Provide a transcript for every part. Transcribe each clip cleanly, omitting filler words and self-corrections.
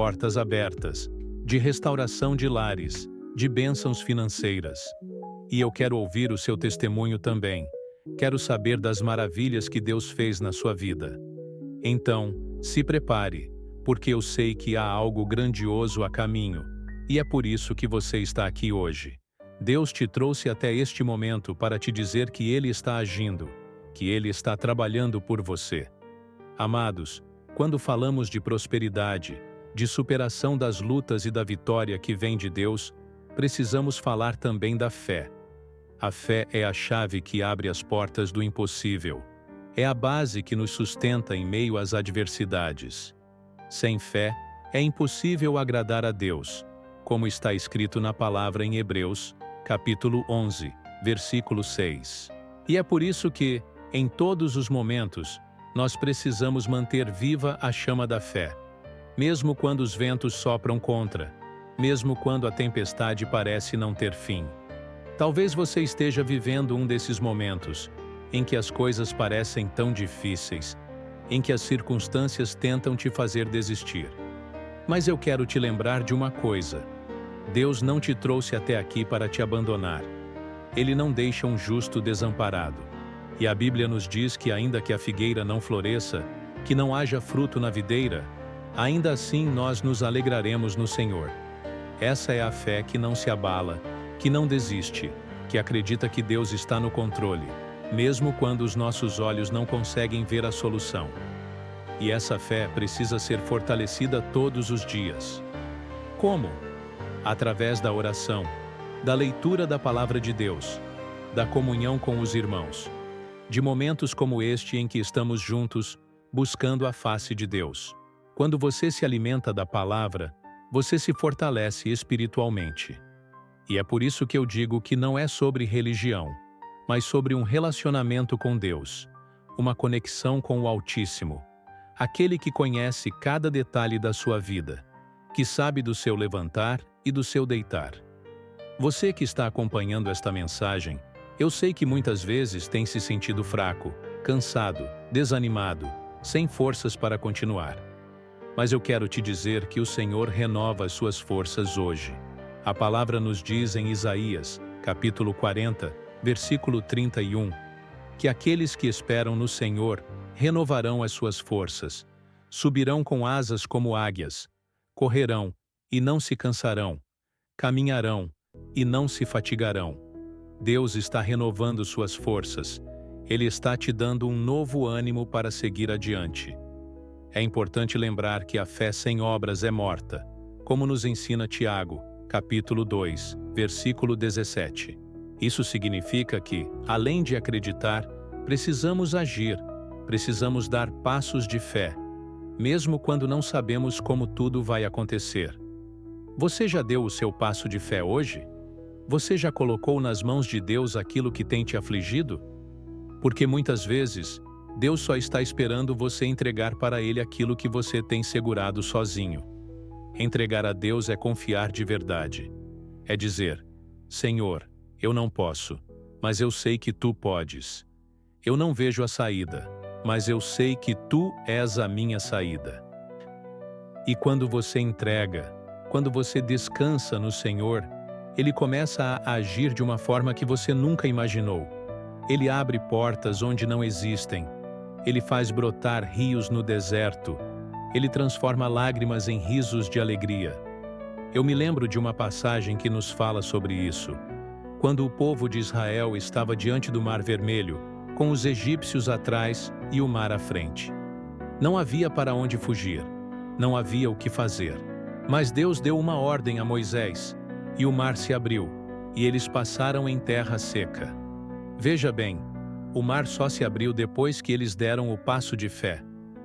portas abertas, de restauração de lares, de bênçãos financeiras. E eu quero ouvir o seu testemunho também. Quero saber das maravilhas que Deus fez na sua vida. Então, se prepare, porque eu sei que há algo grandioso a caminho, e é por isso que você está aqui hoje. Deus te trouxe até este momento para te dizer que Ele está agindo, que Ele está trabalhando por você. Amados, quando falamos de prosperidade, de superação das lutas e da vitória que vem de Deus, precisamos falar também da fé. A fé é a chave que abre as portas do impossível. É a base que nos sustenta em meio às adversidades. Sem fé, é impossível agradar a Deus, como está escrito na palavra em Hebreus, capítulo 11, versículo 6. E é por isso que, em todos os momentos, nós precisamos manter viva a chama da fé. Mesmo quando os ventos sopram contra, mesmo quando a tempestade parece não ter fim. Talvez você esteja vivendo um desses momentos, em que as coisas parecem tão difíceis, em que as circunstâncias tentam te fazer desistir. Mas eu quero te lembrar de uma coisa: Deus não te trouxe até aqui para te abandonar. Ele não deixa um justo desamparado. E a Bíblia nos diz que ainda que a figueira não floresça, que não haja fruto na videira, ainda assim nós nos alegraremos no Senhor. Essa é a fé que não se abala, que não desiste, que acredita que Deus está no controle, mesmo quando os nossos olhos não conseguem ver a solução. E essa fé precisa ser fortalecida todos os dias. Como? Através da oração, da leitura da Palavra de Deus, da comunhão com os irmãos, de momentos como este em que estamos juntos, buscando a face de Deus. Quando você se alimenta da Palavra, você se fortalece espiritualmente. E é por isso que eu digo que não é sobre religião, mas sobre um relacionamento com Deus, uma conexão com o Altíssimo, aquele que conhece cada detalhe da sua vida, que sabe do seu levantar e do seu deitar. Você que está acompanhando esta mensagem, eu sei que muitas vezes tem se sentido fraco, cansado, desanimado, sem forças para continuar. Mas eu quero te dizer que o Senhor renova as suas forças hoje. A palavra nos diz em Isaías, capítulo 40, versículo 31, que aqueles que esperam no Senhor renovarão as suas forças, subirão com asas como águias, correrão e não se cansarão, caminharão e não se fatigarão. Deus está renovando suas forças, Ele está te dando um novo ânimo para seguir adiante. É importante lembrar que a fé sem obras é morta, como nos ensina Tiago, capítulo 2, versículo 17. Isso significa que, além de acreditar, precisamos agir, precisamos dar passos de fé, mesmo quando não sabemos como tudo vai acontecer. Você já deu o seu passo de fé hoje? Você já colocou nas mãos de Deus aquilo que tem te afligido? Porque muitas vezes, Deus só está esperando você entregar para Ele aquilo que você tem segurado sozinho. Entregar a Deus é confiar de verdade. É dizer: Senhor, eu não posso, mas eu sei que Tu podes. Eu não vejo a saída, mas eu sei que Tu és a minha saída. E quando você entrega, quando você descansa no Senhor, Ele começa a agir de uma forma que você nunca imaginou. Ele abre portas onde não existem. Ele faz brotar rios no deserto. Ele transforma lágrimas em risos de alegria. Eu me lembro de uma passagem que nos fala sobre isso. Quando o povo de Israel estava diante do Mar Vermelho, com os egípcios atrás e o mar à frente. Não havia para onde fugir. Não havia o que fazer. Mas Deus deu uma ordem a Moisés, e o mar se abriu, e eles passaram em terra seca. Veja bem, o mar só se abriu depois que eles deram o passo de fé,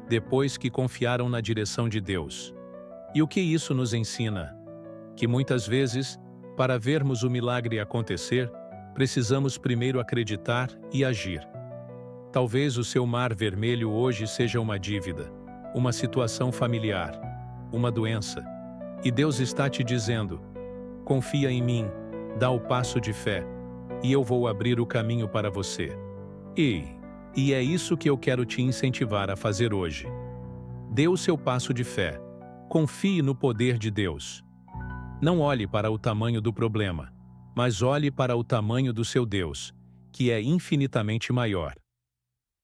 depois que confiaram na direção de Deus. E o que isso nos ensina? Que muitas vezes, para vermos o milagre acontecer, precisamos primeiro acreditar e agir. Talvez o seu mar vermelho hoje seja uma dívida, uma situação familiar, uma doença. E Deus está te dizendo: confia em mim, dá o passo de fé, e eu vou abrir o caminho para você. E é isso que eu quero te incentivar a fazer hoje. Dê o seu passo de fé. Confie no poder de Deus. Não olhe para o tamanho do problema, mas olhe para o tamanho do seu Deus, que é infinitamente maior.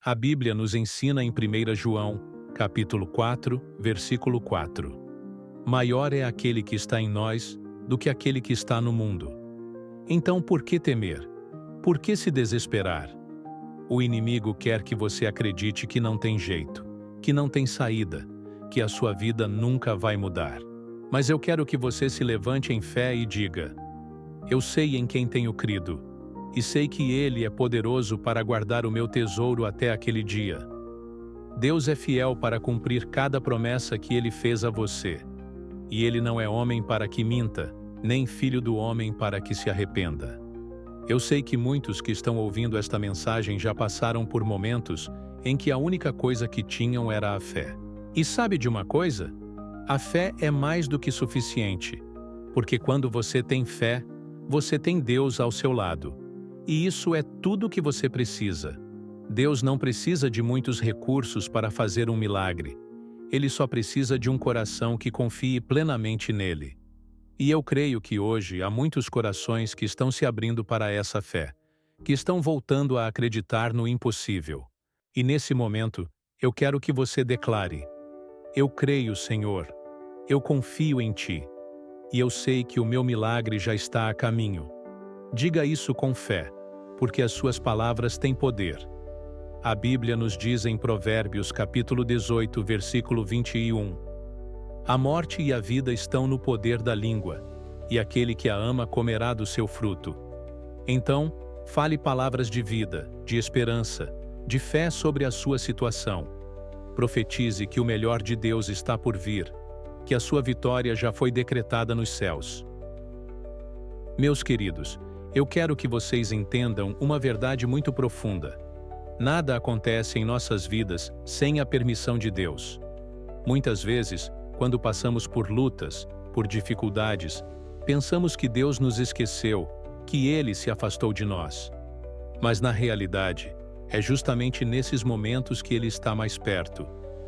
A Bíblia nos ensina em 1 João, capítulo 4, versículo 4. Maior é aquele que está em nós do que aquele que está no mundo. Então por que temer? Por que se desesperar? O inimigo quer que você acredite que não tem jeito, que não tem saída, que a sua vida nunca vai mudar. Mas eu quero que você se levante em fé e diga: eu sei em quem tenho crido, e sei que Ele é poderoso para guardar o meu tesouro até aquele dia. Deus é fiel para cumprir cada promessa que Ele fez a você. E Ele não é homem para que minta, nem filho do homem para que se arrependa. Eu sei que muitos que estão ouvindo esta mensagem já passaram por momentos em que a única coisa que tinham era a fé. E sabe de uma coisa? A fé é mais do que suficiente, porque quando você tem fé, você tem Deus ao seu lado. E isso é tudo o que você precisa. Deus não precisa de muitos recursos para fazer um milagre. Ele só precisa de um coração que confie plenamente nele. E eu creio que hoje há muitos corações que estão se abrindo para essa fé, que estão voltando a acreditar no impossível. E nesse momento, eu quero que você declare: eu creio, Senhor, eu confio em Ti, e eu sei que o meu milagre já está a caminho. Diga isso com fé, porque as suas palavras têm poder. A Bíblia nos diz em Provérbios capítulo 18, versículo 21, a morte e a vida estão no poder da língua, e aquele que a ama comerá do seu fruto. Então, fale palavras de vida, de esperança, de fé sobre a sua situação. Profetize que o melhor de Deus está por vir, que a sua vitória já foi decretada nos céus. Meus queridos, eu quero que vocês entendam uma verdade muito profunda. Nada acontece em nossas vidas sem a permissão de Deus. Muitas vezes, quando passamos por lutas, por dificuldades, pensamos que Deus nos esqueceu, que Ele se afastou de nós. Mas na realidade, é justamente nesses momentos que Ele está mais perto,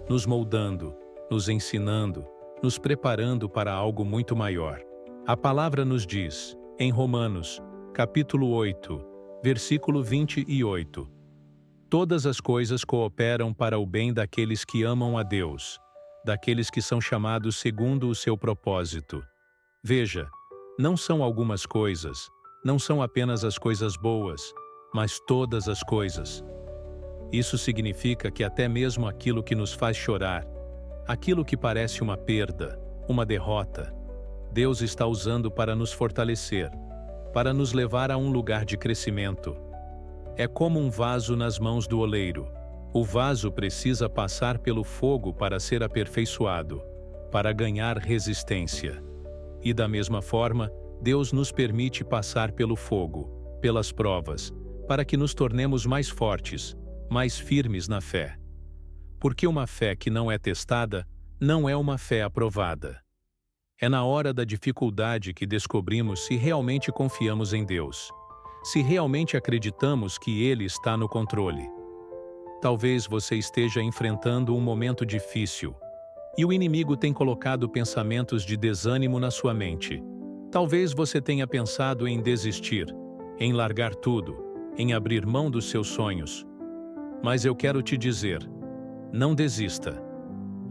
nos moldando, nos ensinando, nos preparando para algo muito maior. A palavra nos diz, em Romanos, capítulo 8, versículo 28, todas as coisas cooperam para o bem daqueles que amam a Deus, daqueles que são chamados segundo o seu propósito. Veja, não são algumas coisas, não são apenas as coisas boas, mas todas as coisas. Isso significa que até mesmo aquilo que nos faz chorar, aquilo que parece uma perda, uma derrota, Deus está usando para nos fortalecer, para nos levar a um lugar de crescimento. É como um vaso nas mãos do oleiro. O vaso precisa passar pelo fogo para ser aperfeiçoado, para ganhar resistência. E da mesma forma, Deus nos permite passar pelo fogo, pelas provas, para que nos tornemos mais fortes, mais firmes na fé. Porque uma fé que não é testada, não é uma fé aprovada. É na hora da dificuldade que descobrimos se realmente confiamos em Deus, se realmente acreditamos que Ele está no controle. Talvez você esteja enfrentando um momento difícil, e o inimigo tem colocado pensamentos de desânimo na sua mente. Talvez você tenha pensado em desistir, em largar tudo, em abrir mão dos seus sonhos. Mas eu quero te dizer, não desista.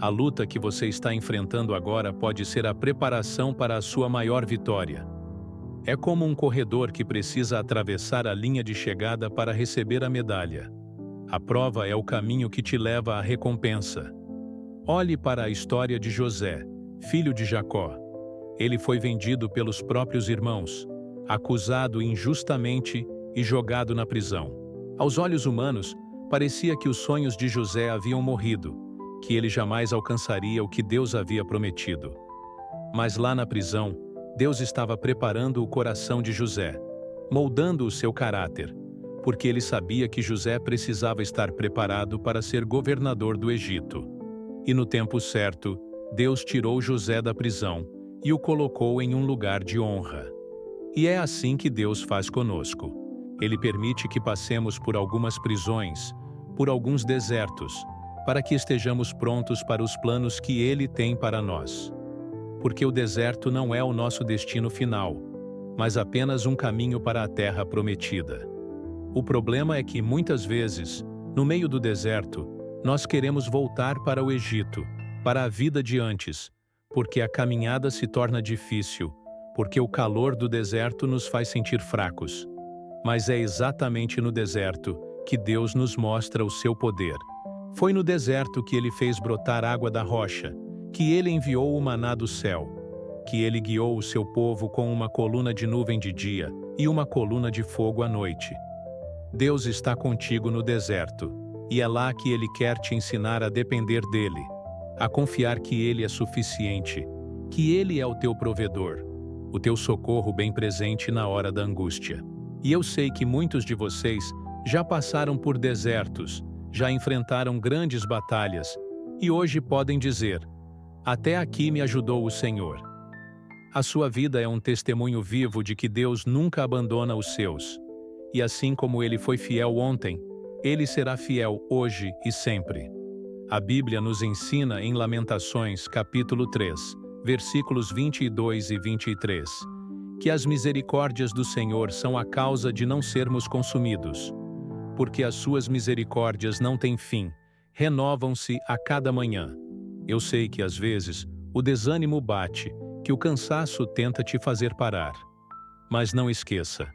A luta que você está enfrentando agora pode ser a preparação para a sua maior vitória. É como um corredor que precisa atravessar a linha de chegada para receber a medalha. A prova é o caminho que te leva à recompensa. Olhe para a história de José, filho de Jacó. Ele foi vendido pelos próprios irmãos, acusado injustamente e jogado na prisão. Aos olhos humanos, parecia que os sonhos de José haviam morrido, que ele jamais alcançaria o que Deus havia prometido. Mas lá na prisão, Deus estava preparando o coração de José, moldando o seu caráter, porque ele sabia que José precisava estar preparado para ser governador do Egito. E no tempo certo, Deus tirou José da prisão e o colocou em um lugar de honra. E é assim que Deus faz conosco. Ele permite que passemos por algumas prisões, por alguns desertos, para que estejamos prontos para os planos que Ele tem para nós. Porque o deserto não é o nosso destino final, mas apenas um caminho para a terra prometida. O problema é que, muitas vezes, no meio do deserto, nós queremos voltar para o Egito, para a vida de antes, porque a caminhada se torna difícil, porque o calor do deserto nos faz sentir fracos. Mas é exatamente no deserto que Deus nos mostra o seu poder. Foi no deserto que Ele fez brotar água da rocha, que Ele enviou o maná do céu, que Ele guiou o seu povo com uma coluna de nuvem de dia e uma coluna de fogo à noite. Deus está contigo no deserto, e é lá que Ele quer te ensinar a depender dEle, a confiar que Ele é suficiente, que Ele é o teu provedor, o teu socorro bem presente na hora da angústia. E eu sei que muitos de vocês já passaram por desertos, já enfrentaram grandes batalhas, e hoje podem dizer: até aqui me ajudou o Senhor. A sua vida é um testemunho vivo de que Deus nunca abandona os seus. E assim como Ele foi fiel ontem, Ele será fiel hoje e sempre. A Bíblia nos ensina em Lamentações, capítulo 3, versículos 22 e 23, que as misericórdias do Senhor são a causa de não sermos consumidos, porque as suas misericórdias não têm fim, renovam-se a cada manhã. Eu sei que às vezes o desânimo bate, que o cansaço tenta te fazer parar. Mas não esqueça,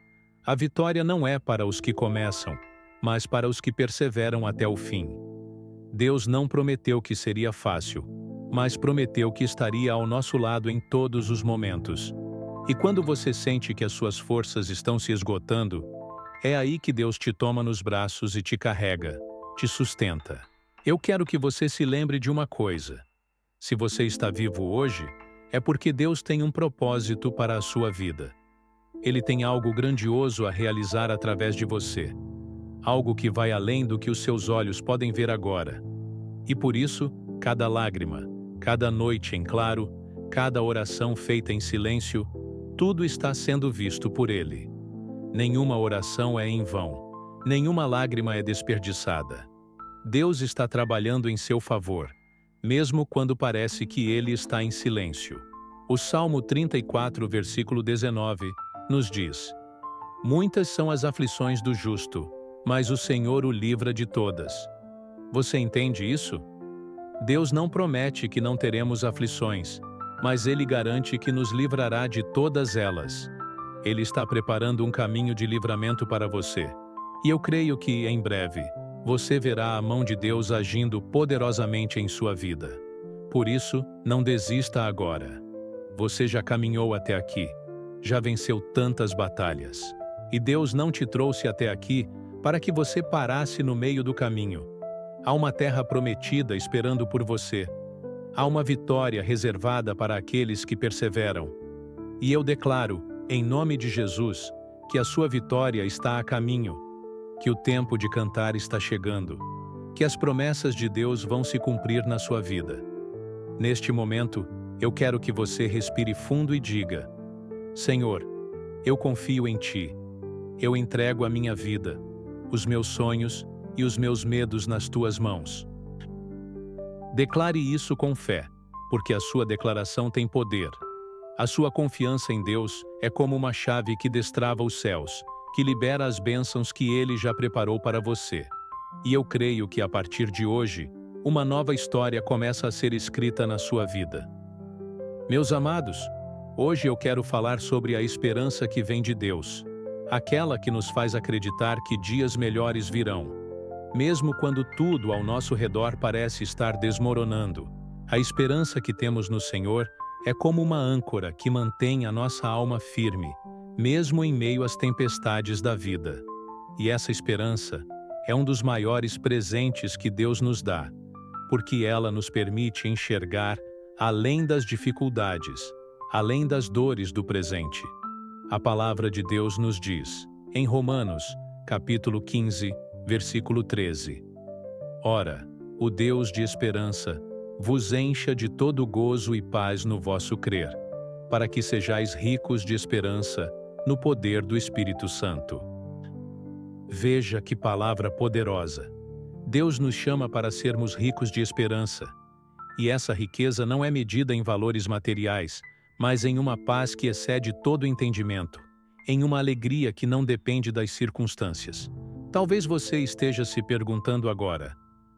a vitória não é para os que começam, mas para os que perseveram até o fim. Deus não prometeu que seria fácil, mas prometeu que estaria ao nosso lado em todos os momentos. E quando você sente que as suas forças estão se esgotando, é aí que Deus te toma nos braços e te carrega, te sustenta. Eu quero que você se lembre de uma coisa: se você está vivo hoje, é porque Deus tem um propósito para a sua vida. Ele tem algo grandioso a realizar através de você, algo que vai além do que os seus olhos podem ver agora. E por isso, cada lágrima, cada noite em claro, cada oração feita em silêncio, tudo está sendo visto por Ele. Nenhuma oração é em vão, nenhuma lágrima é desperdiçada. Deus está trabalhando em seu favor, mesmo quando parece que Ele está em silêncio. O Salmo 34, versículo 19, nos diz: muitas são as aflições do justo, mas o Senhor o livra de todas. Você entende isso? Deus não promete que não teremos aflições, mas Ele garante que nos livrará de todas elas. Ele está preparando um caminho de livramento para você. E eu creio que, em breve, você verá a mão de Deus agindo poderosamente em sua vida. Por isso, não desista agora. Você já caminhou até aqui, já venceu tantas batalhas. E Deus não te trouxe até aqui para que você parasse no meio do caminho. Há uma terra prometida esperando por você. Há uma vitória reservada para aqueles que perseveram. E eu declaro, em nome de Jesus, que a sua vitória está a caminho, que o tempo de cantar está chegando, que as promessas de Deus vão se cumprir na sua vida. Neste momento, eu quero que você respire fundo e diga: Senhor, eu confio em Ti. Eu entrego a minha vida, os meus sonhos e os meus medos nas Tuas mãos. Declare isso com fé, porque a sua declaração tem poder. A sua confiança em Deus é como uma chave que destrava os céus, que libera as bênçãos que Ele já preparou para você. E eu creio que a partir de hoje, uma nova história começa a ser escrita na sua vida. Meus amados, hoje eu quero falar sobre a esperança que vem de Deus, aquela que nos faz acreditar que dias melhores virão. Mesmo quando tudo ao nosso redor parece estar desmoronando, a esperança que temos no Senhor é como uma âncora que mantém a nossa alma firme, mesmo em meio às tempestades da vida. E essa esperança é um dos maiores presentes que Deus nos dá, porque ela nos permite enxergar além das dificuldades, além das dores do presente. A palavra de Deus nos diz, em Romanos, capítulo 15, versículo 13: Ora, o Deus de esperança vos encha de todo gozo e paz no vosso crer, para que sejais ricos de esperança no poder do Espírito Santo. Veja que palavra poderosa! Deus nos chama para sermos ricos de esperança. E essa riqueza não é medida em valores materiais, mas em uma paz que excede todo entendimento, em uma alegria que não depende das circunstâncias. Talvez você esteja se perguntando agora: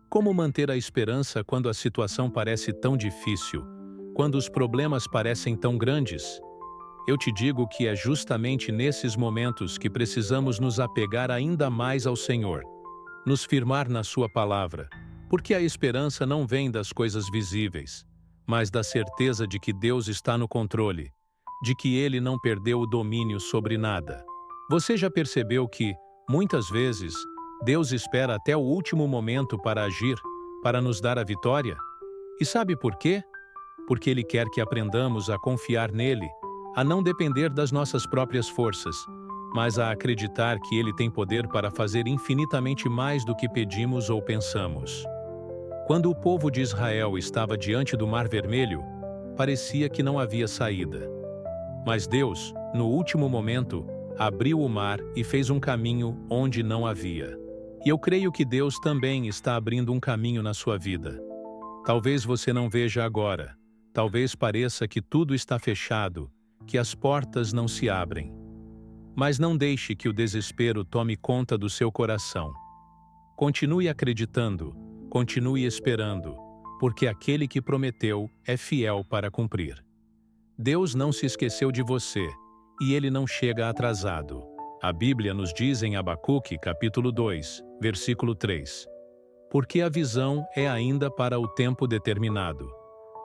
como manter a esperança quando a situação parece tão difícil, quando os problemas parecem tão grandes? Eu te digo que é justamente nesses momentos que precisamos nos apegar ainda mais ao Senhor, nos firmar na Sua palavra, porque a esperança não vem das coisas visíveis, mas da certeza de que Deus está no controle, de que Ele não perdeu o domínio sobre nada. Você já percebeu que, muitas vezes, Deus espera até o último momento para agir, para nos dar a vitória? E sabe por quê? Porque Ele quer que aprendamos a confiar nele, a não depender das nossas próprias forças, mas a acreditar que Ele tem poder para fazer infinitamente mais do que pedimos ou pensamos. Quando o povo de Israel estava diante do Mar Vermelho, parecia que não havia saída. Mas Deus, no último momento, abriu o mar e fez um caminho onde não havia. E eu creio que Deus também está abrindo um caminho na sua vida. Talvez você não veja agora, talvez pareça que tudo está fechado, que as portas não se abrem. Mas não deixe que o desespero tome conta do seu coração. Continue acreditando, continue esperando, porque aquele que prometeu é fiel para cumprir. Deus não se esqueceu de você, e Ele não chega atrasado. A Bíblia nos diz em Abacuque, capítulo 2, versículo 3. Porque a visão é ainda para o tempo determinado,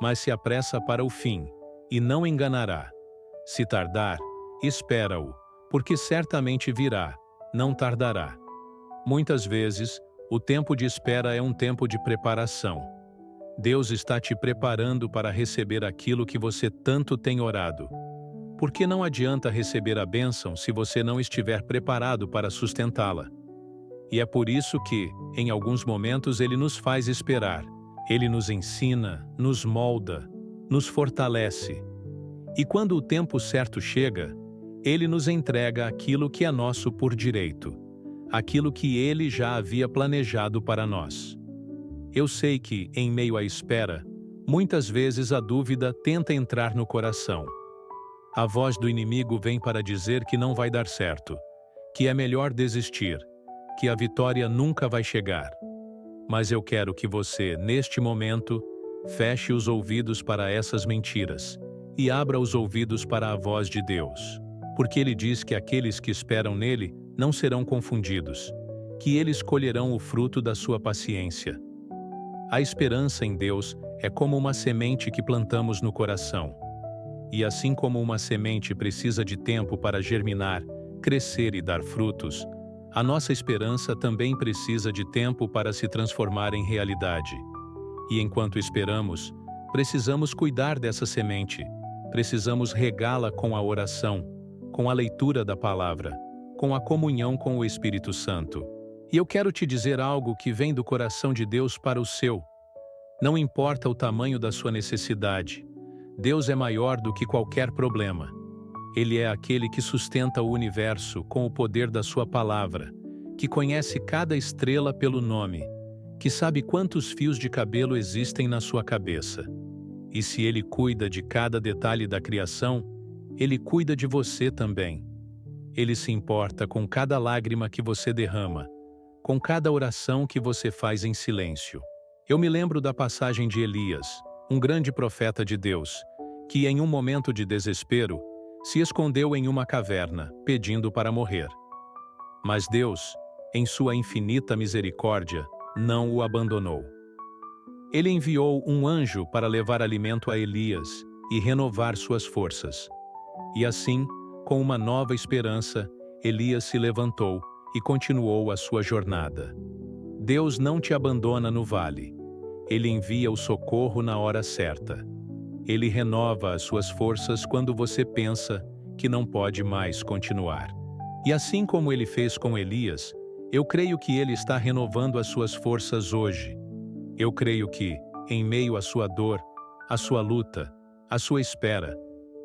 mas se apressa para o fim, e não enganará. Se tardar, espera-o, porque certamente virá, não tardará. Muitas vezes, o tempo de espera é um tempo de preparação. Deus está te preparando para receber aquilo que você tanto tem orado. Porque não adianta receber a bênção se você não estiver preparado para sustentá-la. E é por isso que, em alguns momentos, Ele nos faz esperar. Ele nos ensina, nos molda, nos fortalece. E quando o tempo certo chega, Ele nos entrega aquilo que é nosso por direito, aquilo que Ele já havia planejado para nós. Eu sei que, em meio à espera, muitas vezes a dúvida tenta entrar no coração. A voz do inimigo vem para dizer que não vai dar certo, que é melhor desistir, que a vitória nunca vai chegar. Mas eu quero que você, neste momento, feche os ouvidos para essas mentiras e abra os ouvidos para a voz de Deus. Porque Ele diz que aqueles que esperam nele não serão confundidos, que eles colherão o fruto da sua paciência. A esperança em Deus é como uma semente que plantamos no coração. E assim como uma semente precisa de tempo para germinar, crescer e dar frutos, a nossa esperança também precisa de tempo para se transformar em realidade. E enquanto esperamos, precisamos cuidar dessa semente, precisamos regá-la com a oração, com a leitura da palavra, com a comunhão com o Espírito Santo. E eu quero te dizer algo que vem do coração de Deus para o seu. Não importa o tamanho da sua necessidade, Deus é maior do que qualquer problema. Ele é aquele que sustenta o universo com o poder da sua palavra, que conhece cada estrela pelo nome, que sabe quantos fios de cabelo existem na sua cabeça. E se Ele cuida de cada detalhe da criação, Ele cuida de você também. Ele se importa com cada lágrima que você derrama, com cada oração que você faz em silêncio. Eu me lembro da passagem de Elias, um grande profeta de Deus, que em um momento de desespero, se escondeu em uma caverna, pedindo para morrer. Mas Deus, em sua infinita misericórdia, não o abandonou. Ele enviou um anjo para levar alimento a Elias e renovar suas forças. E assim, com uma nova esperança, Elias se levantou e continuou a sua jornada. Deus não te abandona no vale. Ele envia o socorro na hora certa. Ele renova as suas forças quando você pensa que não pode mais continuar. E assim como Ele fez com Elias, eu creio que Ele está renovando as suas forças hoje. Eu creio que, em meio à sua dor, à sua luta, à sua espera,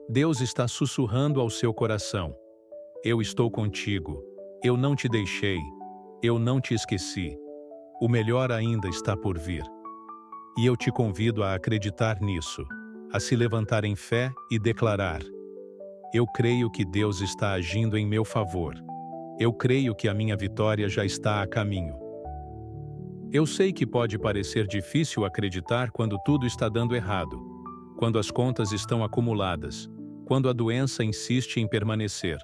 Deus está sussurrando ao seu coração: eu estou contigo, eu não te deixei, eu não te esqueci. O melhor ainda está por vir. E eu te convido a acreditar nisso, a se levantar em fé e declarar: eu creio que Deus está agindo em meu favor. Eu creio que a minha vitória já está a caminho. Eu sei que pode parecer difícil acreditar quando tudo está dando errado, quando as contas estão acumuladas, quando a doença insiste em permanecer.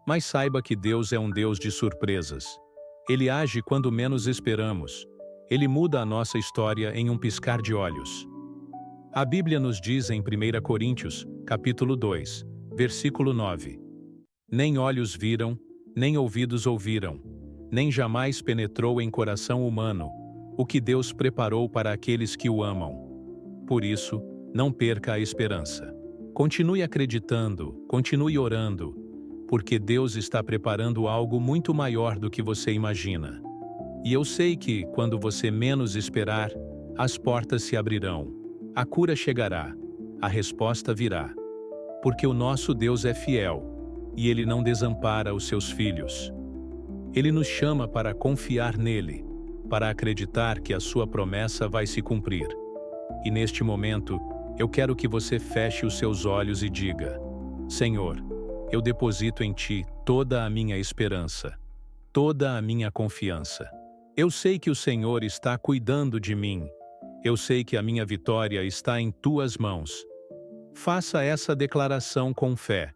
Mas saiba que Deus é um Deus de surpresas. Ele age quando menos esperamos. Ele muda a nossa história em um piscar de olhos. A Bíblia nos diz em 1 Coríntios, capítulo 2, versículo 9: nem olhos viram, nem ouvidos ouviram, nem jamais penetrou em coração humano o que Deus preparou para aqueles que o amam. Por isso, não perca a esperança. Continue acreditando, continue orando, porque Deus está preparando algo muito maior do que você imagina. E eu sei que, quando você menos esperar, as portas se abrirão, a cura chegará, a resposta virá. Porque o nosso Deus é fiel, e Ele não desampara os seus filhos. Ele nos chama para confiar nele, para acreditar que a sua promessa vai se cumprir. E neste momento, eu quero que você feche os seus olhos e diga: Senhor, eu deposito em Ti toda a minha esperança, toda a minha confiança. Eu sei que o Senhor está cuidando de mim. Eu sei que a minha vitória está em Tuas mãos. Faça essa declaração com fé,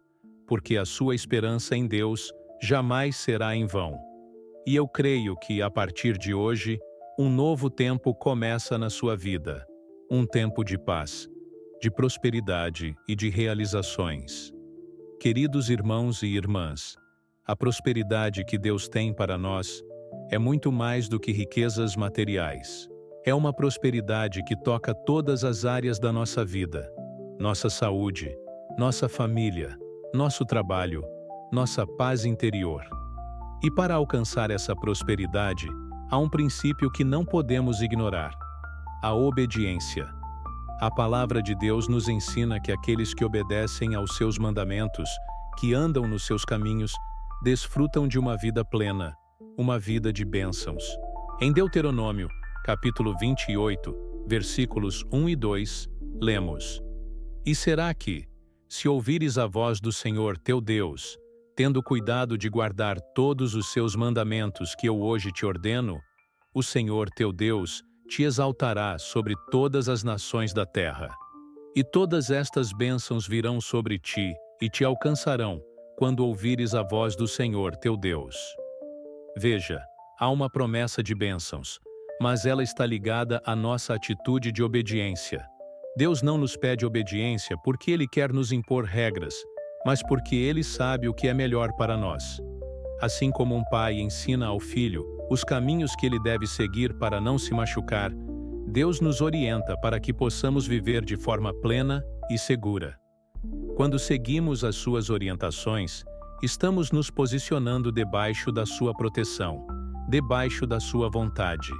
porque a sua esperança em Deus jamais será em vão. E eu creio que, a partir de hoje, um novo tempo começa na sua vida. Um tempo de paz, de prosperidade e de realizações. Queridos irmãos e irmãs, a prosperidade que Deus tem para nós é muito mais do que riquezas materiais. É uma prosperidade que toca todas as áreas da nossa vida. Nossa saúde, nossa família, nosso trabalho, nossa paz interior. E para alcançar essa prosperidade, há um princípio que não podemos ignorar: a obediência. A palavra de Deus nos ensina que aqueles que obedecem aos seus mandamentos, que andam nos seus caminhos, desfrutam de uma vida plena, uma vida de bênçãos. Em Deuteronômio, capítulo 28, versículos 1 e 2, lemos: E será que, se ouvires a voz do Senhor teu Deus, tendo cuidado de guardar todos os seus mandamentos que eu hoje te ordeno, o Senhor teu Deus te exaltará sobre todas as nações da terra. E todas estas bênçãos virão sobre ti e te alcançarão quando ouvires a voz do Senhor teu Deus. Veja, há uma promessa de bênçãos, mas ela está ligada à nossa atitude de obediência. Deus não nos pede obediência porque Ele quer nos impor regras, mas porque Ele sabe o que é melhor para nós. Assim como um pai ensina ao filho os caminhos que ele deve seguir para não se machucar, Deus nos orienta para que possamos viver de forma plena e segura. Quando seguimos as suas orientações, estamos nos posicionando debaixo da sua proteção, debaixo da sua vontade.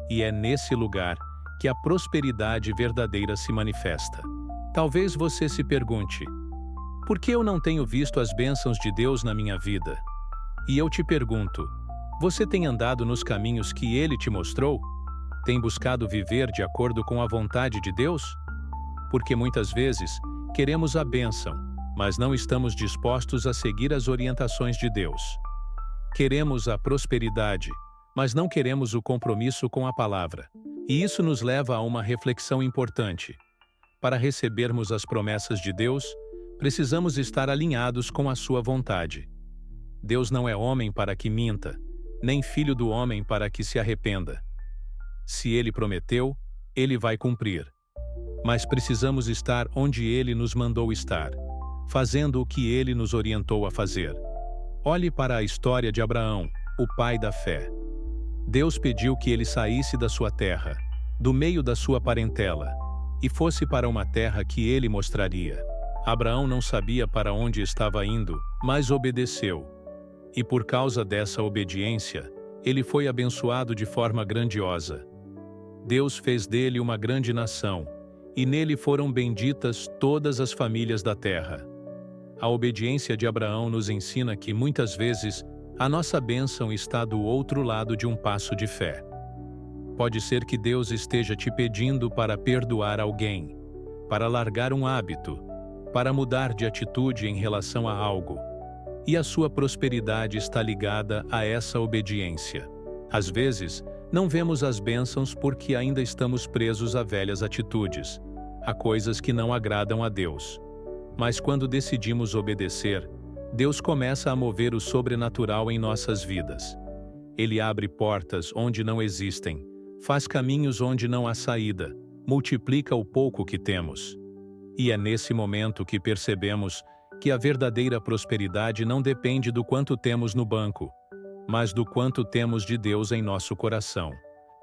E é nesse lugar que a prosperidade verdadeira se manifesta. Talvez você se pergunte: por que eu não tenho visto as bênçãos de Deus na minha vida? E eu te pergunto: você tem andado nos caminhos que Ele te mostrou? Tem buscado viver de acordo com a vontade de Deus? Porque muitas vezes queremos a bênção, mas não estamos dispostos a seguir as orientações de Deus. Queremos a prosperidade, mas não queremos o compromisso com a palavra. E isso nos leva a uma reflexão importante. Para recebermos as promessas de Deus, precisamos estar alinhados com a sua vontade. Deus não é homem para que minta, nem filho do homem para que se arrependa. Se Ele prometeu, Ele vai cumprir. Mas precisamos estar onde Ele nos mandou estar, fazendo o que Ele nos orientou a fazer. Olhe para a história de Abraão, o pai da fé. Deus pediu que ele saísse da sua terra, do meio da sua parentela, e fosse para uma terra que ele mostraria. Abraão não sabia para onde estava indo, mas obedeceu. E por causa dessa obediência, ele foi abençoado de forma grandiosa. Deus fez dele uma grande nação, e nele foram benditas todas as famílias da terra. A obediência de Abraão nos ensina que, muitas vezes, a nossa bênção está do outro lado de um passo de fé. Pode ser que Deus esteja te pedindo para perdoar alguém, para largar um hábito, para mudar de atitude em relação a algo. E a sua prosperidade está ligada a essa obediência. Às vezes, não vemos as bênçãos porque ainda estamos presos a velhas atitudes, a coisas que não agradam a Deus. Mas quando decidimos obedecer, Deus começa a mover o sobrenatural em nossas vidas. Ele abre portas onde não existem, faz caminhos onde não há saída, multiplica o pouco que temos. E é nesse momento que percebemos que a verdadeira prosperidade não depende do quanto temos no banco, mas do quanto temos de Deus em nosso coração.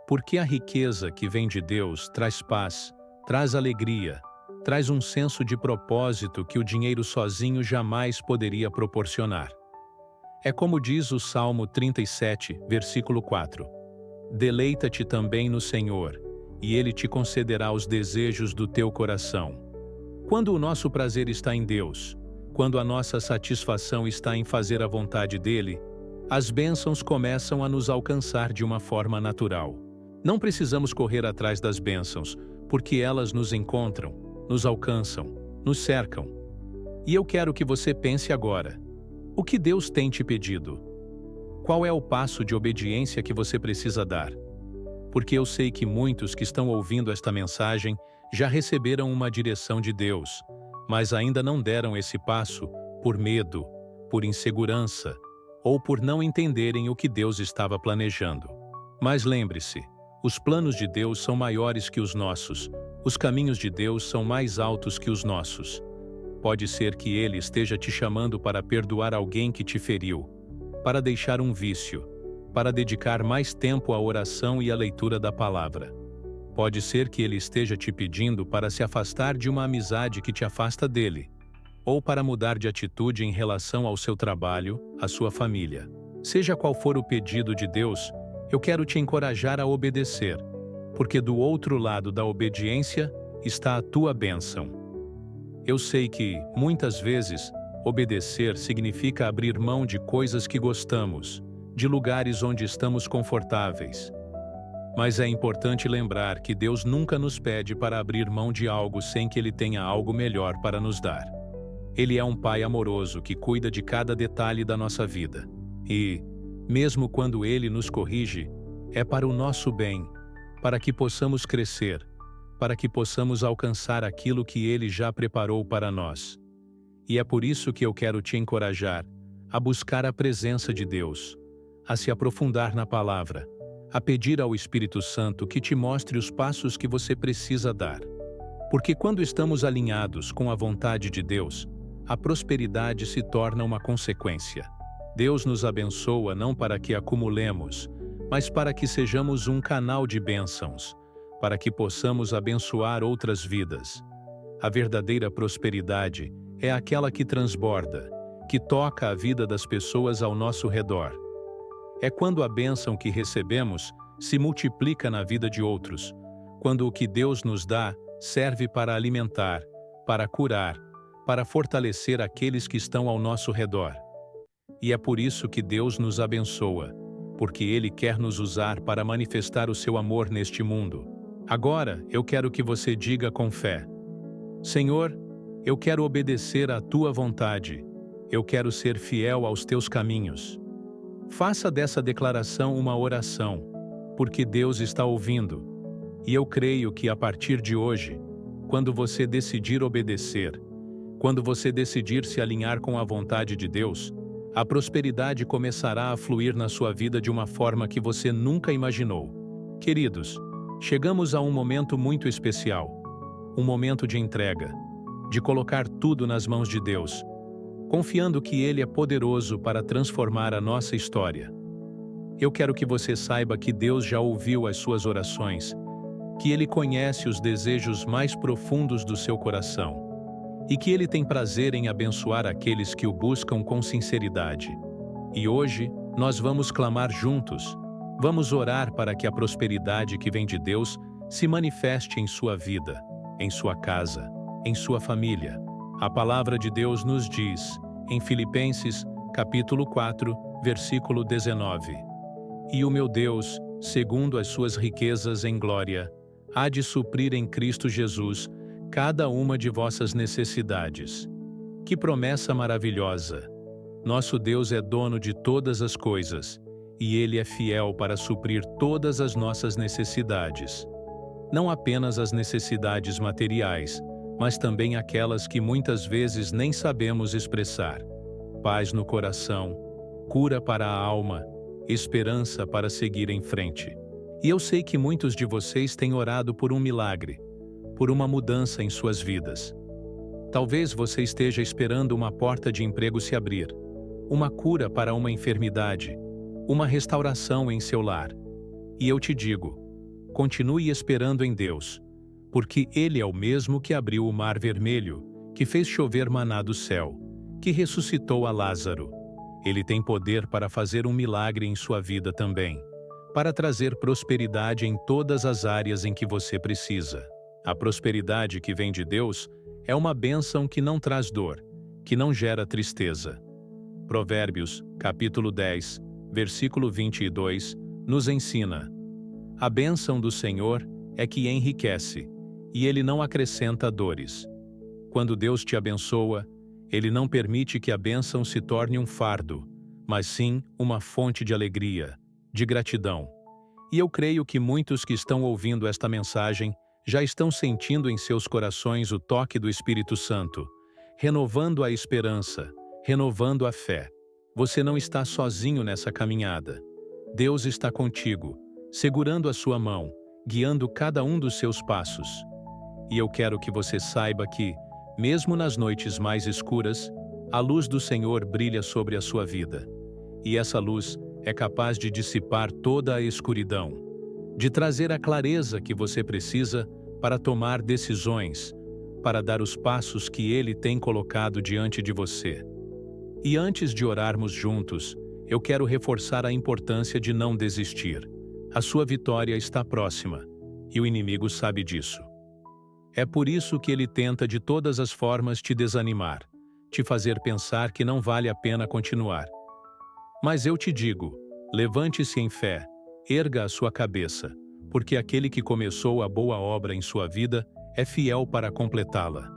Porque a riqueza que vem de Deus traz paz, traz alegria, traz um senso de propósito que o dinheiro sozinho jamais poderia proporcionar. É como diz o Salmo 37, versículo 4. Deleita-te também no Senhor, e Ele te concederá os desejos do teu coração. Quando o nosso prazer está em Deus, quando a nossa satisfação está em fazer a vontade dEle, as bênçãos começam a nos alcançar de uma forma natural. Não precisamos correr atrás das bênçãos, porque elas nos encontram, nos alcançam, nos cercam. E eu quero que você pense agora: o que Deus tem te pedido? Qual é o passo de obediência que você precisa dar? Porque eu sei que muitos que estão ouvindo esta mensagem já receberam uma direção de Deus, mas ainda não deram esse passo por medo, por insegurança, ou por não entenderem o que Deus estava planejando. Mas lembre-se, os planos de Deus são maiores que os nossos, os caminhos de Deus são mais altos que os nossos. Pode ser que Ele esteja te chamando para perdoar alguém que te feriu, para deixar um vício, para dedicar mais tempo à oração e à leitura da palavra. Pode ser que Ele esteja te pedindo para se afastar de uma amizade que te afasta dele, ou para mudar de atitude em relação ao seu trabalho, à sua família. Seja qual for o pedido de Deus, eu quero te encorajar a obedecer, porque do outro lado da obediência está a tua bênção. Eu sei que, muitas vezes, obedecer significa abrir mão de coisas que gostamos, de lugares onde estamos confortáveis. Mas é importante lembrar que Deus nunca nos pede para abrir mão de algo sem que Ele tenha algo melhor para nos dar. Ele é um Pai amoroso que cuida de cada detalhe da nossa vida. E, mesmo quando Ele nos corrige, é para o nosso bem, para que possamos crescer, para que possamos alcançar aquilo que Ele já preparou para nós. E é por isso que eu quero te encorajar a buscar a presença de Deus, a se aprofundar na palavra, a pedir ao Espírito Santo que te mostre os passos que você precisa dar. Porque quando estamos alinhados com a vontade de Deus, a prosperidade se torna uma consequência. Deus nos abençoa não para que acumulemos, mas para que sejamos um canal de bênçãos, para que possamos abençoar outras vidas. A verdadeira prosperidade é aquela que transborda, que toca a vida das pessoas ao nosso redor. É quando a bênção que recebemos se multiplica na vida de outros, quando o que Deus nos dá serve para alimentar, para curar, para fortalecer aqueles que estão ao nosso redor. E é por isso que Deus nos abençoa, porque Ele quer nos usar para manifestar o seu amor neste mundo. Agora, eu quero que você diga com fé: Senhor, eu quero obedecer à Tua vontade, eu quero ser fiel aos Teus caminhos. Faça dessa declaração uma oração, porque Deus está ouvindo. E eu creio que a partir de hoje, quando você decidir obedecer, quando você decidir se alinhar com a vontade de Deus, a prosperidade começará a fluir na sua vida de uma forma que você nunca imaginou. Queridos, chegamos a um momento muito especial, um momento de entrega, de colocar tudo nas mãos de Deus, confiando que Ele é poderoso para transformar a nossa história. Eu quero que você saiba que Deus já ouviu as suas orações, que Ele conhece os desejos mais profundos do seu coração e que Ele tem prazer em abençoar aqueles que o buscam com sinceridade. E hoje, nós vamos clamar juntos, vamos orar para que a prosperidade que vem de Deus se manifeste em sua vida, em sua casa, em sua família. A palavra de Deus nos diz, em Filipenses, capítulo 4, versículo 19: E o meu Deus segundo as suas riquezas em glória, há de suprir em Cristo Jesus cada uma de vossas necessidades. Que promessa maravilhosa! Nosso Deus é dono de todas as coisas, e Ele é fiel para suprir todas as nossas necessidades. Não apenas as necessidades materiais, mas também aquelas que muitas vezes nem sabemos expressar. Paz no coração, cura para a alma, esperança para seguir em frente. E eu sei que muitos de vocês têm orado por um milagre, por uma mudança em suas vidas. Talvez você esteja esperando uma porta de emprego se abrir, uma cura para uma enfermidade, uma restauração em seu lar. E eu te digo, continue esperando em Deus, porque Ele é o mesmo que abriu o mar vermelho, que fez chover maná do céu, que ressuscitou a Lázaro. Ele tem poder para fazer um milagre em sua vida também, para trazer prosperidade em todas as áreas em que você precisa. A prosperidade que vem de Deus é uma bênção que não traz dor, que não gera tristeza. Provérbios, capítulo 10, versículo 22, nos ensina: a bênção do Senhor é que enriquece, e Ele não acrescenta dores. Quando Deus te abençoa, Ele não permite que a bênção se torne um fardo, mas sim uma fonte de alegria, de gratidão. E eu creio que muitos que estão ouvindo esta mensagem já estão sentindo em seus corações o toque do Espírito Santo, renovando a esperança, renovando a fé. Você não está sozinho nessa caminhada. Deus está contigo, segurando a sua mão, guiando cada um dos seus passos. E eu quero que você saiba que, mesmo nas noites mais escuras, a luz do Senhor brilha sobre a sua vida. E essa luz é capaz de dissipar toda a escuridão, de trazer a clareza que você precisa para tomar decisões, para dar os passos que Ele tem colocado diante de você. E antes de orarmos juntos, eu quero reforçar a importância de não desistir. A sua vitória está próxima, e o inimigo sabe disso. É por isso que ele tenta de todas as formas te desanimar, te fazer pensar que não vale a pena continuar. Mas eu te digo, levante-se em fé, erga a sua cabeça, porque aquele que começou a boa obra em sua vida é fiel para completá-la.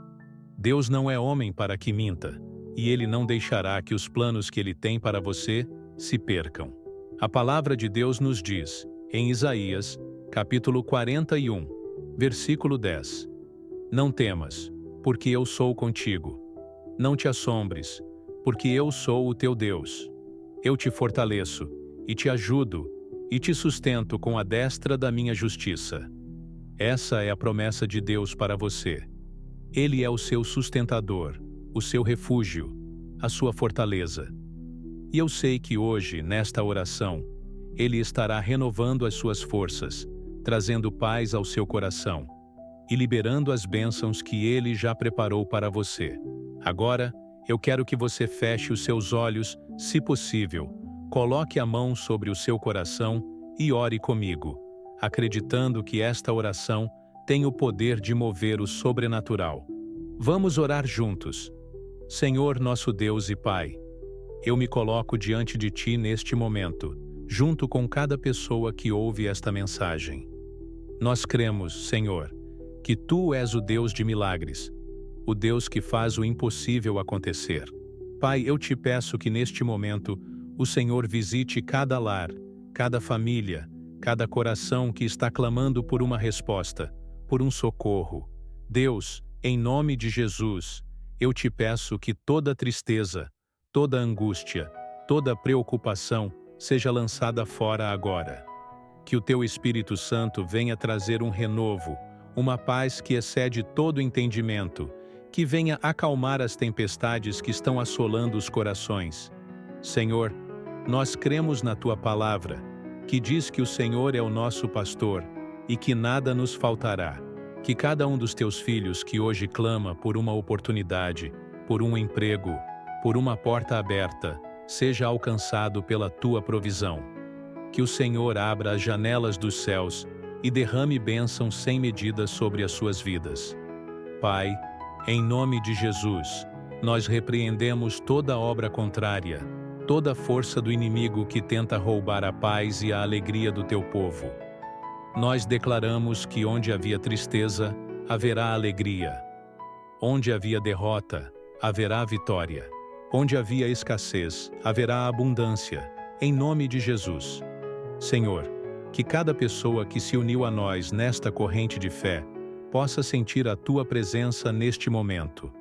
Deus não é homem para que minta, e Ele não deixará que os planos que Ele tem para você se percam. A palavra de Deus nos diz, em Isaías, capítulo 41, versículo 10: Não temas, porque eu sou contigo. Não te assombres, porque eu sou o teu Deus. Eu te fortaleço, e te ajudo, e te sustento com a destra da minha justiça. Essa é a promessa de Deus para você. Ele é o seu sustentador, o seu refúgio, a sua fortaleza. E eu sei que hoje, nesta oração, Ele estará renovando as suas forças, trazendo paz ao seu coração e liberando as bênçãos que Ele já preparou para você. Agora, eu quero que você feche os seus olhos, se possível, coloque a mão sobre o seu coração e ore comigo, acreditando que esta oração tem o poder de mover o sobrenatural. Vamos orar juntos. Senhor nosso Deus e Pai, eu me coloco diante de Ti neste momento, junto com cada pessoa que ouve esta mensagem. Nós cremos, Senhor, que Tu és o Deus de milagres, o Deus que faz o impossível acontecer. Pai, eu te peço que neste momento o Senhor visite cada lar, cada família, cada coração que está clamando por uma resposta, por um socorro. Deus, em nome de Jesus, eu te peço que toda tristeza, toda angústia, toda preocupação seja lançada fora agora. Que o Teu Espírito Santo venha trazer um renovo, uma paz que excede todo entendimento, que venha acalmar as tempestades que estão assolando os corações. Senhor, nós cremos na Tua palavra, que diz que o Senhor é o nosso pastor e que nada nos faltará. Que cada um dos Teus filhos que hoje clama por uma oportunidade, por um emprego, por uma porta aberta, seja alcançado pela Tua provisão. Que o Senhor abra as janelas dos céus e derrame bênçãos sem medida sobre as suas vidas. Pai, em nome de Jesus, nós repreendemos toda obra contrária, toda a força do inimigo que tenta roubar a paz e a alegria do teu povo. Nós declaramos que onde havia tristeza, haverá alegria. Onde havia derrota, haverá vitória. Onde havia escassez, haverá abundância, em nome de Jesus. Senhor, que cada pessoa que se uniu a nós nesta corrente de fé possa sentir a Tua presença neste momento.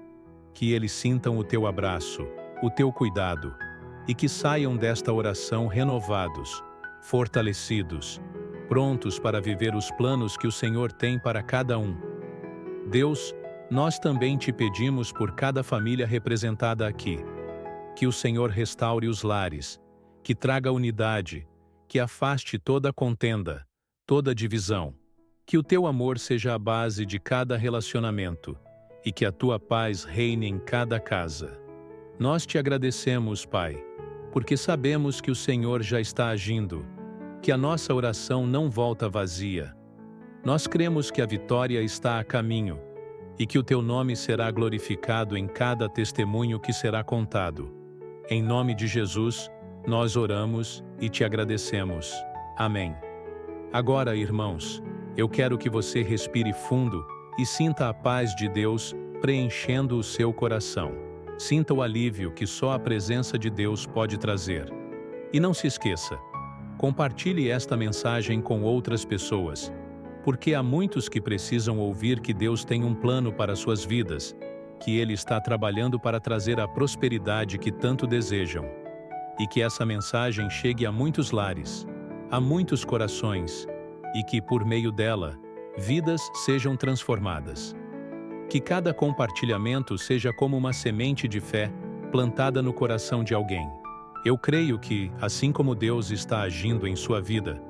Que eles sintam o Teu abraço, o Teu cuidado, e que saiam desta oração renovados, fortalecidos, prontos para viver os planos que o Senhor tem para cada um. Deus, nós também te pedimos por cada família representada aqui. Que o Senhor restaure os lares, que traga unidade, que afaste toda contenda, toda divisão. Que o teu amor seja a base de cada relacionamento e que a tua paz reine em cada casa. Nós te agradecemos, Pai, porque sabemos que o Senhor já está agindo, que a nossa oração não volta vazia. Nós cremos que a vitória está a caminho e que o teu nome será glorificado em cada testemunho que será contado. Em nome de Jesus, nós oramos e te agradecemos. Amém. Agora, irmãos, eu quero que você respire fundo e sinta a paz de Deus preenchendo o seu coração. Sinta o alívio que só a presença de Deus pode trazer. E não se esqueça, compartilhe esta mensagem com outras pessoas, porque há muitos que precisam ouvir que Deus tem um plano para suas vidas, que Ele está trabalhando para trazer a prosperidade que tanto desejam. E que essa mensagem chegue a muitos lares, a muitos corações, e que, por meio dela, vidas sejam transformadas. Que cada compartilhamento seja como uma semente de fé plantada no coração de alguém. Eu creio que, assim como Deus está agindo em sua vida,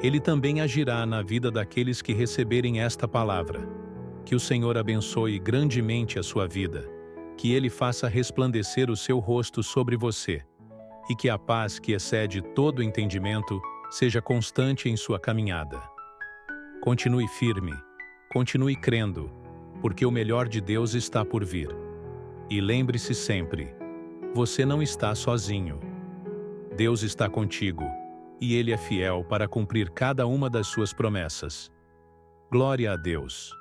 Ele também agirá na vida daqueles que receberem esta palavra. Que o Senhor abençoe grandemente a sua vida, que Ele faça resplandecer o seu rosto sobre você, e que a paz que excede todo entendimento seja constante em sua caminhada. Continue firme, continue crendo, porque o melhor de Deus está por vir. E lembre-se sempre, você não está sozinho. Deus está contigo, e Ele é fiel para cumprir cada uma das suas promessas. Glória a Deus.